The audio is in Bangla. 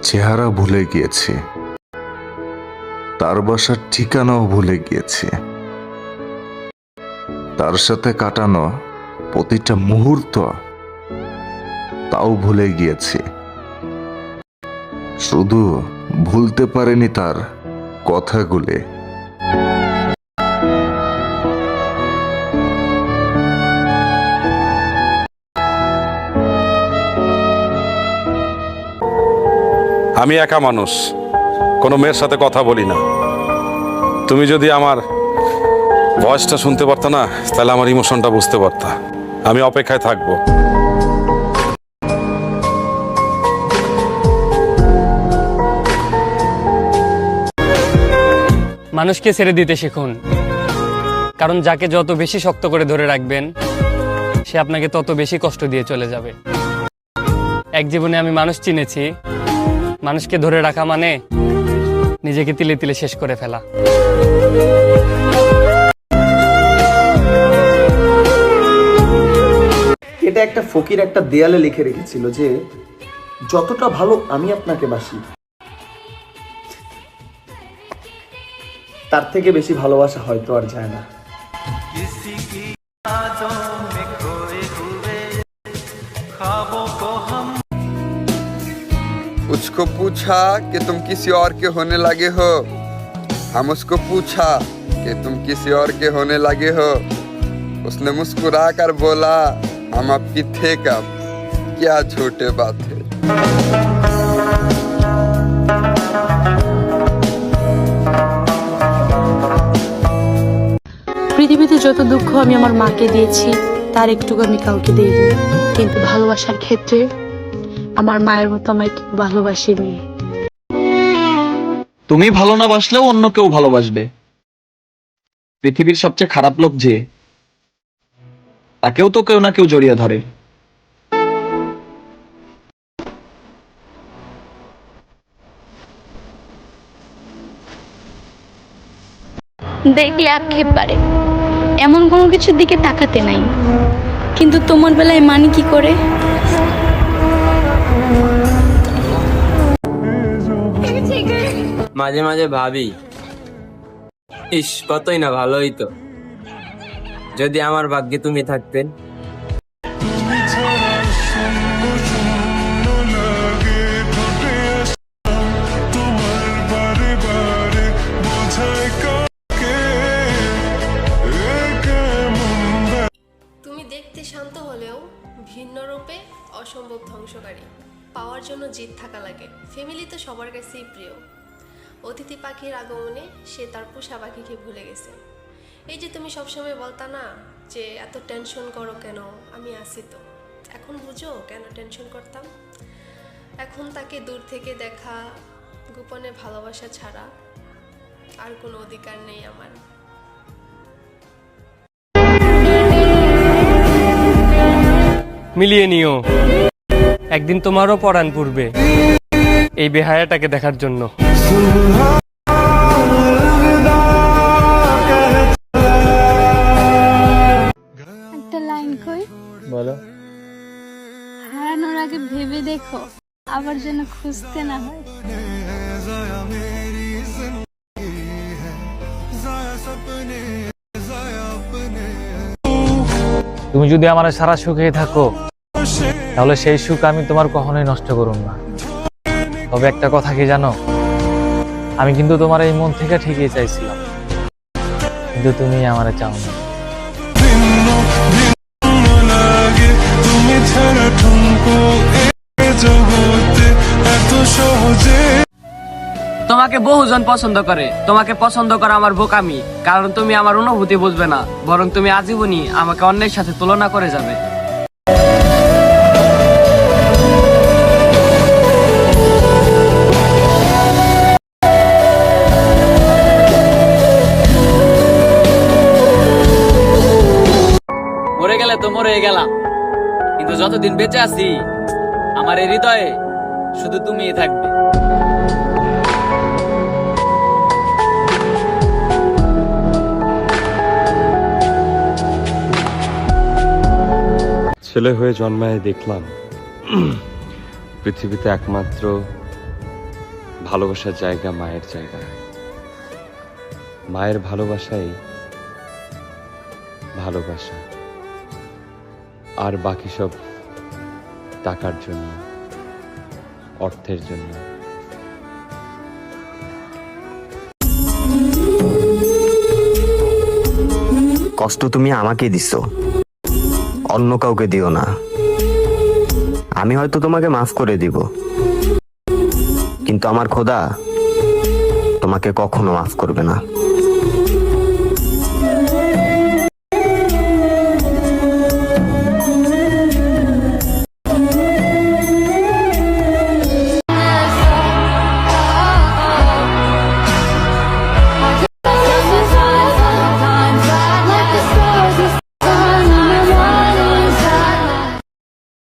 চেহারা ভুলে গিয়েছি, তার বাসার ঠিকানাও ভুলে গিয়েছি, তার সাথে কাটানো প্রতিটা মুহূর্ত তাও ভুলে গিয়েছি। শুধু ভুলতে পারেনি তার কথাগুলি। আমি একা মানুষ, কোনো মেয়ের সাথে কথা বলি না। তুমি যদি আমার ভয়েসটা শুনতে পারতো না, তাহলে আমার ইমোশনটা বুঝতে পারতা। আমি অপেক্ষায় থাকবো। মানুষকে ছেড়ে দিতে শিখুন, কারণ যাকে যত বেশি শক্ত করে ধরে রাখবেন সে আপনাকে তত বেশি কষ্ট দিয়ে চলে যাবে। এক জীবনে আমি মানুষ চিনেছি, মানুষকে ধরে রাখা মানে নিজেকে তিলে তিলে শেষ করে ফেলা। এটা একটা ফকির একটা দেয়ালে লিখে রেখেছিল যে যতটা ভালো আমি আপনাকে বাসি, তার থেকে বেশি ভালোবাসা হয়তো আর যায় না। उसको पूछा कि तुम किसी और के होने लगे हो, हम उसको पूछा कि तुम किसी और के होने लगे हो, उसने मुस्कुरा कर बोला हम आपकी थे कब, क्या छोटे बात है। পৃথিবীতে যত দুঃখ আমি আমার মাকে দিয়েছি তার একটুকু আমি কাউকে দিইনি, কিন্তু ভালোবাসার ক্ষেত্রে আমার মায়ের মতো আমায় কেউ ভালোবাসেনি। তুমি ভালো না বাসলেও অন্য কেউ ভালোবাসবে। পৃথিবীর সবচেয়ে খারাপ লোক যে, তাকেও তো কেউ না কেউ জড়িয়ে ধরে। দেখলে আক্ষেপ পারে, এমন কোনো কিছুর দিকে তাকাতে নাই, কিন্তু তোমার বেলায় মানি কি করে? মাঝে মাঝে ভাবি, ইস কতই না ভালো হইতো যদি আমার ভাগ্যে তুমি থাকতেন। তুমি দেখতে শান্ত হলেও ভিন্ন রূপে অসম্ভব ধ্বংসকারী। পাওয়ার জন্য জিদ থাকা লাগে। ফ্যামিলি তো সবার কাছেই প্রিয়। অতিথি পাখির আগমনে সে তার পোষা পাখিকে ভুলে গেছে। এই যে তুমি সবসময় বলতা না যে এত টেনশন করো কেন, আমি আছি তো। এখন বুঝো কেন টেনশন করতাম। এখন তাকে দূর থেকে দেখা, গোপনে ভালোবাসা ছাড়া আর কোনো অধিকার নেই আমার। মিলিয়ে নিও, একদিন তোমারও পরাণ পূর্বে এই বেহায়াটাকে দেখার জন্য। একটা লাইন কই, বলো। হারানোর আগে ভেবে দেখো, আবার যেন খুঁজতে না হয়। তুমি যদি আমার সারা সুখে থাকো, তাহলে সেই সুখ আমি তোমার কখনোই নষ্ট করুম না। তবে একটা কথা কি জানো, আমি কিন্তু তোমার এই মন থেকে ঠিকই চাইছিলাম, কিন্তু তুমি আমারে চাও না। তোমাকে বহুজন পছন্দ করে, তোমাকে পছন্দ করা আমার বোকামি, কারণ তুমি আমার অনুভূতি বুঝবে না, বরং তুমি আজীবনই আমাকে অন্যের সাথে তুলনা করে যাবে। মরে গেলে তো মরে গেলাম, কিন্তু যতদিন বেঁচে আছি আমার এই হৃদয়ে শুধু তুমিই থাকবে। ছেলে হয়ে জন্মায় দেখলাম পৃথিবীতে একমাত্র ভালোবাসার জায়গা মায়ের জায়গা। মায়ের ভালোবাসাই ভালোবাসা, আর বাকি সব টাকার জন্য, অর্থের জন্য। কষ্ট তুমি আমাকে দিছো, অন্য কাউকে দিও না। আমি হয়তো তোমাকে মাফ করে দিব, কিন্তু আমার খোদা তোমাকে কখনো মাফ করবে না।